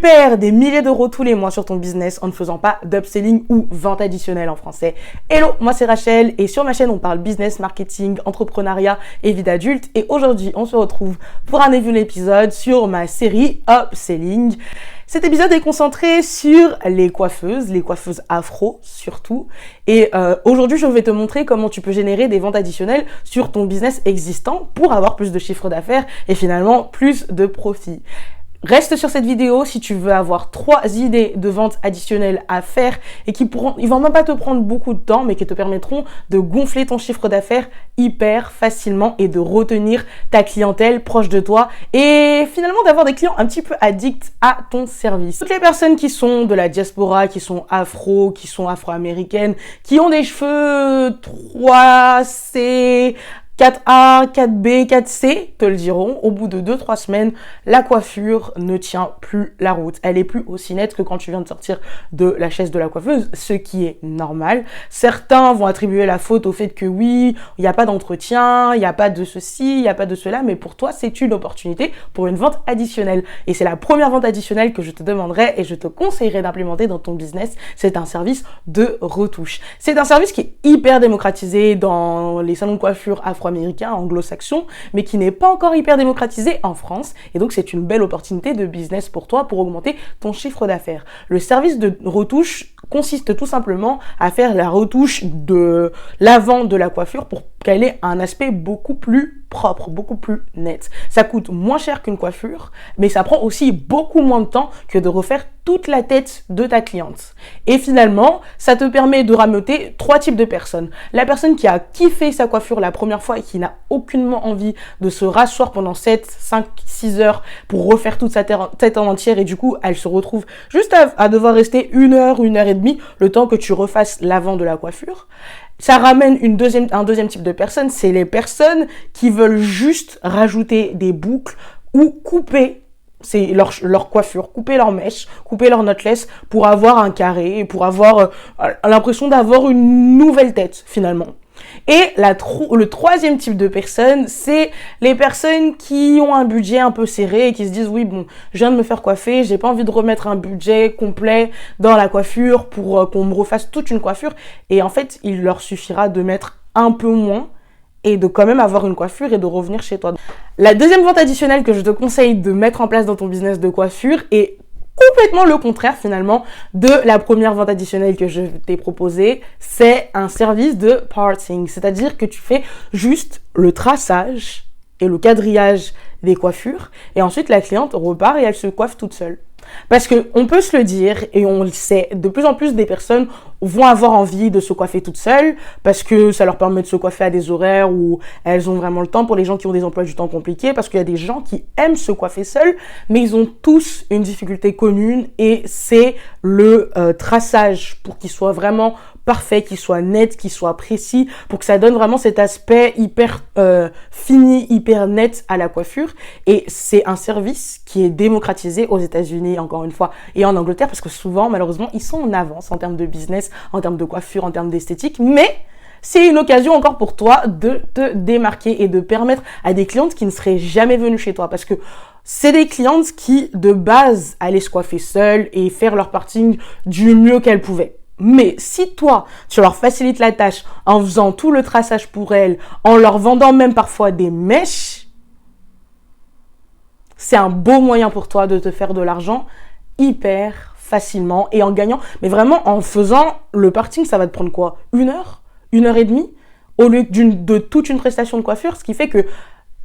Perds des milliers d'euros tous les mois sur ton business en ne faisant pas d'upselling ou vente additionnelle en français. Hello, moi c'est Rachel et sur ma chaîne on parle business, marketing, entrepreneuriat et vie d'adulte. Et aujourd'hui on se retrouve pour un nouvel épisode sur ma série Upselling. Cet épisode est concentré sur les coiffeuses afro surtout. Et aujourd'hui, je vais te montrer comment tu peux générer des ventes additionnelles sur ton business existant pour avoir plus de chiffre d'affaires et finalement plus de profit. Reste sur cette vidéo si tu veux avoir 3 idées de ventes additionnelles à faire et ils vont même pas te prendre beaucoup de temps mais qui te permettront de gonfler ton chiffre d'affaires hyper facilement et de retenir ta clientèle proche de toi et finalement d'avoir des clients un petit peu addicts à ton service. Toutes les personnes qui sont de la diaspora, qui sont afro-américaines, qui ont des cheveux 3C, 4A, 4B, 4C te le diront, au bout de 2-3 semaines, la coiffure ne tient plus la route. Elle est plus aussi nette que quand tu viens de sortir de la chaise de la coiffeuse, ce qui est normal. Certains vont attribuer la faute au fait que oui, il n'y a pas d'entretien, il n'y a pas de ceci, il n'y a pas de cela, mais pour toi, c'est une opportunité pour une vente additionnelle. Et c'est la première vente additionnelle que je te demanderai et je te conseillerais d'implémenter dans ton business. C'est un service de retouche. C'est un service qui est hyper démocratisé dans les salons de coiffure afro-américain, anglo-saxon, mais qui n'est pas encore hyper démocratisé en France. Et donc, c'est une belle opportunité de business pour toi pour augmenter ton chiffre d'affaires. Le service de retouche consiste tout simplement à faire la retouche de l'avant de la coiffure pour qu'elle ait un aspect beaucoup plus propre, beaucoup plus net. Ça coûte moins cher qu'une coiffure, mais ça prend aussi beaucoup moins de temps que de refaire toute la tête de ta cliente. Et finalement, ça te permet de rameuter 3 types de personnes. La personne qui a kiffé sa coiffure la première fois et qui n'a aucunement envie de se rasseoir pendant 7, 5, 6 heures pour refaire toute sa tête en entière et du coup, elle se retrouve juste à devoir rester 1 heure, 1 heure et demie, le temps que tu refasses l'avant de la coiffure. Ça ramène un deuxième type de personnes, c'est les personnes qui veulent juste rajouter des boucles ou couper leur coiffure, couper leur mèche, couper leur knotless pour avoir un carré, pour avoir l'impression d'avoir une nouvelle tête finalement. Et le troisième type de personnes, c'est les personnes qui ont un budget un peu serré et qui se disent oui bon, je viens de me faire coiffer, j'ai pas envie de remettre un budget complet dans la coiffure pour qu'on me refasse toute une coiffure. Et en fait, il leur suffira de mettre un peu moins et de quand même avoir une coiffure et de revenir chez toi. La deuxième vente additionnelle que je te conseille de mettre en place dans ton business de coiffure est complètement le contraire finalement de la première vente additionnelle que je t'ai proposée, c'est un service de parting, c'est-à-dire que tu fais juste le traçage et le quadrillage des coiffures et ensuite la cliente repart et elle se coiffe toute seule. Parce que on peut se le dire et on le sait, de plus en plus des personnes vont avoir envie de se coiffer toutes seules parce que ça leur permet de se coiffer à des horaires où elles ont vraiment le temps, pour les gens qui ont des emplois du temps compliqués, parce qu'il y a des gens qui aiment se coiffer seuls, mais ils ont tous une difficulté commune et c'est le traçage pour qu'il soit vraiment parfait, qu'il soit net, qu'il soit précis, pour que ça donne vraiment cet aspect hyper fini, hyper net à la coiffure. Et c'est un service qui est démocratisé aux États-Unis, encore une fois, et en Angleterre, parce que souvent, malheureusement, ils sont en avance en termes de business, en termes de coiffure, en termes d'esthétique, mais c'est une occasion encore pour toi de te démarquer et de permettre à des clientes qui ne seraient jamais venues chez toi, parce que c'est des clientes qui, de base, allaient se coiffer seules et faire leur parting du mieux qu'elles pouvaient. Mais si toi, tu leur facilites la tâche en faisant tout le traçage pour elles, en leur vendant même parfois des mèches, c'est un beau moyen pour toi de te faire de l'argent hyper facilement et en gagnant. Mais vraiment, en faisant le parting, ça va te prendre quoi? 1 heure? 1 heure et demie? Au lieu de toute une prestation de coiffure, ce qui fait que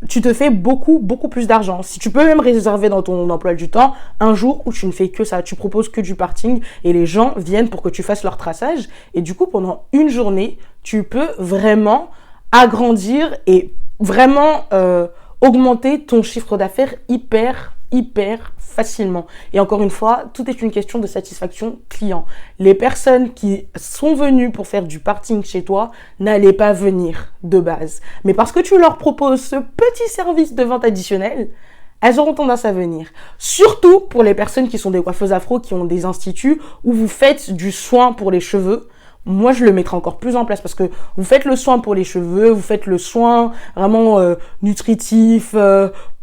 tu te fais beaucoup plus d'argent. Si tu peux même réserver dans ton emploi du temps un jour où tu ne fais que ça, tu proposes que du parting et les gens viennent pour que tu fasses leur traçage et du coup pendant une journée, tu peux vraiment agrandir et vraiment augmenter ton chiffre d'affaires hyper facilement. Et encore une fois, tout est une question de satisfaction client. Les personnes qui sont venues pour faire du parting chez toi n'allaient pas venir de base. Mais parce que tu leur proposes ce petit service de vente additionnelle, elles auront tendance à venir. Surtout pour les personnes qui sont des coiffeuses afro, qui ont des instituts où vous faites du soin pour les cheveux. moi je le mettrai encore plus en place parce que vous faites le soin pour les cheveux, vous faites le soin vraiment nutritif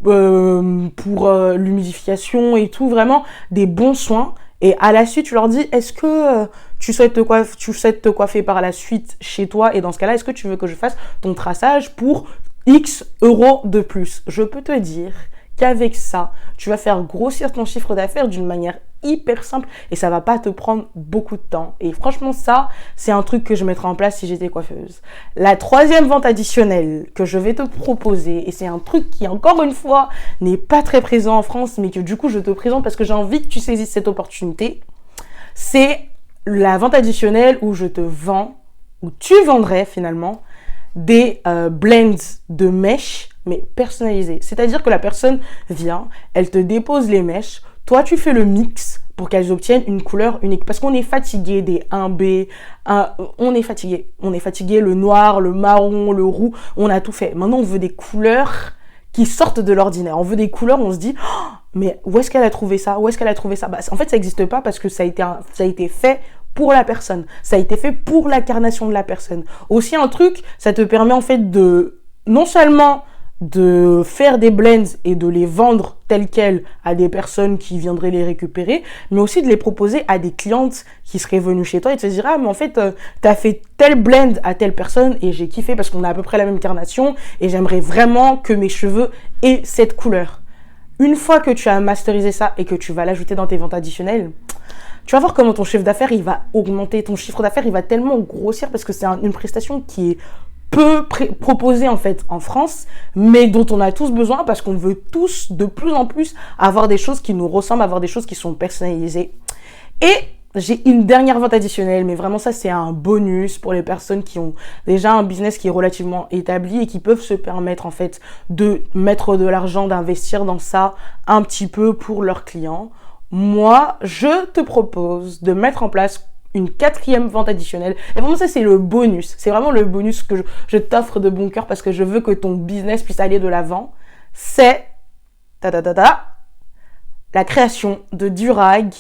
pour l'humidification et tout, vraiment des bons soins. Et à la suite, tu leur dis, est-ce que tu souhaites te coiffer par la suite chez toi? Et dans ce cas-là, est-ce que tu veux que je fasse ton traçage pour X euros de plus? Je peux te dire qu'avec ça, tu vas faire grossir ton chiffre d'affaires d'une manière hyper simple et ça va pas te prendre beaucoup de temps. Et franchement, ça, c'est un truc que je mettrai en place si j'étais coiffeuse. La troisième vente additionnelle que je vais te proposer, et c'est un truc qui, encore une fois, n'est pas très présent en France, mais que du coup, je te présente parce que j'ai envie que tu saisisses cette opportunité, c'est la vente additionnelle où je te vends, où tu vendrais finalement, des blends de mèches, mais personnalisés. C'est-à-dire que la personne vient, elle te dépose les mèches, toi tu fais le mix pour qu'elles obtiennent une couleur unique. Parce qu'on est fatigué des 1B, on est fatigué. On est fatigué, le noir, le marron, le roux, on a tout fait. Maintenant on veut des couleurs qui sortent de l'ordinaire. On veut des couleurs où on se dit oh, mais où est-ce qu'elle a trouvé ça? Où est-ce qu'elle a trouvé ça? En fait ça n'existe pas parce que ça a été fait pour la personne. Ça a été fait pour l'incarnation de la personne. Aussi un truc, ça te permet en fait de non seulement de faire des blends et de les vendre tels quels à des personnes qui viendraient les récupérer, mais aussi de les proposer à des clientes qui seraient venues chez toi et te dire ah mais en fait t'as fait tel blend à telle personne et j'ai kiffé parce qu'on a à peu près la même carnation et j'aimerais vraiment que mes cheveux aient cette couleur. Une fois que tu as masterisé ça et que tu vas l'ajouter dans tes ventes additionnelles, tu vas voir comment ton chiffre d'affaires il va augmenter, ton chiffre d'affaires il va tellement grossir parce que c'est une prestation qui est peu proposée en fait en France, mais dont on a tous besoin parce qu'on veut tous de plus en plus avoir des choses qui nous ressemblent, avoir des choses qui sont personnalisées. Et j'ai une dernière vente additionnelle, mais vraiment ça c'est un bonus pour les personnes qui ont déjà un business qui est relativement établi et qui peuvent se permettre en fait de mettre de l'argent, d'investir dans ça un petit peu pour leurs clients. Moi, je te propose de mettre en place une quatrième vente additionnelle. Et vraiment, ça, c'est le bonus. C'est vraiment le bonus que je t'offre de bon cœur parce que je veux que ton business puisse aller de l'avant. C'est la création de durags,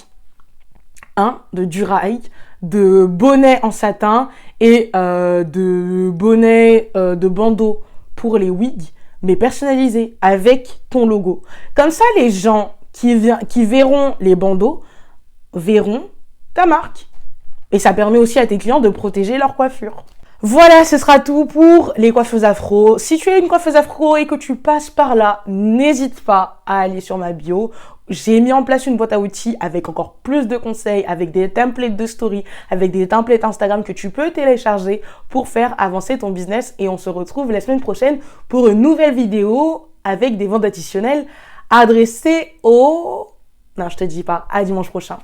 de bonnets en satin et de bonnets de bandeaux pour les wigs, mais personnalisés avec ton logo. Comme ça, les gens qui verront les bandeaux verront ta marque. Et ça permet aussi à tes clients de protéger leur coiffure. Voilà, ce sera tout pour les coiffeuses afro. Si tu es une coiffeuse afro et que tu passes par là, n'hésite pas à aller sur ma bio. J'ai mis en place une boîte à outils avec encore plus de conseils, avec des templates de story, avec des templates Instagram que tu peux télécharger pour faire avancer ton business. Et on se retrouve la semaine prochaine pour une nouvelle vidéo avec des ventes additionnelles adressées aux... Non, je te dis pas. À dimanche prochain.